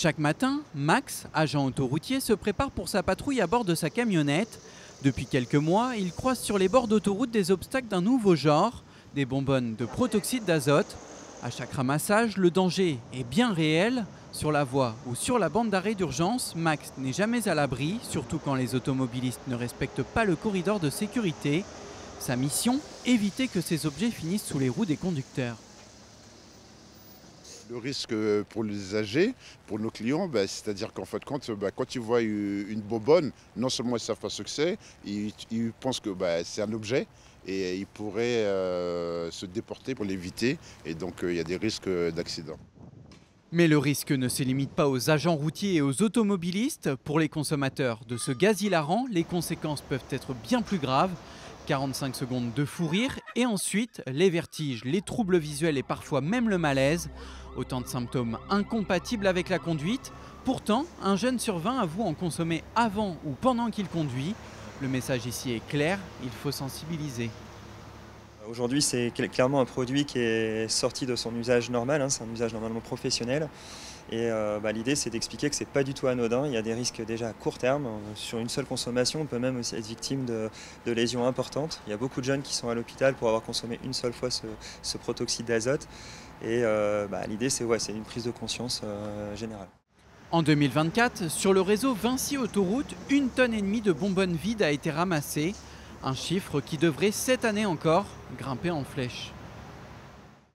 Chaque matin, Max, agent autoroutier, se prépare pour sa patrouille à bord de sa camionnette. Depuis quelques mois, il croise sur les bords d'autoroute des obstacles d'un nouveau genre, des bonbonnes de protoxyde d'azote. À chaque ramassage, le danger est bien réel. Sur la voie ou sur la bande d'arrêt d'urgence, Max n'est jamais à l'abri, surtout quand les automobilistes ne respectent pas le corridor de sécurité. Sa mission, éviter que ces objets finissent sous les roues des conducteurs. Le risque pour les usagers, pour nos clients, c'est-à-dire qu'en fin de compte, quand ils voient une bonbonne, non seulement ils ne savent pas ce que c'est, ils pensent que c'est un objet et ils pourraient se déporter pour l'éviter. Et donc il y a des risques d'accident. Mais le risque ne se limite pas aux agents routiers et aux automobilistes. Pour les consommateurs de ce gaz hilarant, les conséquences peuvent être bien plus graves. 45 secondes de fou rire et ensuite les vertiges, les troubles visuels et parfois même le malaise. Autant de symptômes incompatibles avec la conduite. Pourtant, un jeune sur 20 avoue en consommer avant ou pendant qu'il conduit. Le message ici est clair, il faut sensibiliser. Aujourd'hui, c'est clairement un produit qui est sorti de son usage normal, c'est un usage normalement professionnel. Et l'idée, c'est d'expliquer que ce n'est pas du tout anodin. Il y a des risques déjà à court terme. Sur une seule consommation, on peut même aussi être victime de lésions importantes. Il y a beaucoup de jeunes qui sont à l'hôpital pour avoir consommé une seule fois ce protoxyde d'azote. Et l'idée, c'est une prise de conscience générale. En 2024, sur le réseau Vinci Autoroute, 1,5 tonne de bonbonnes vides a été ramassée. Un chiffre qui devrait, cette année encore, grimper en flèche.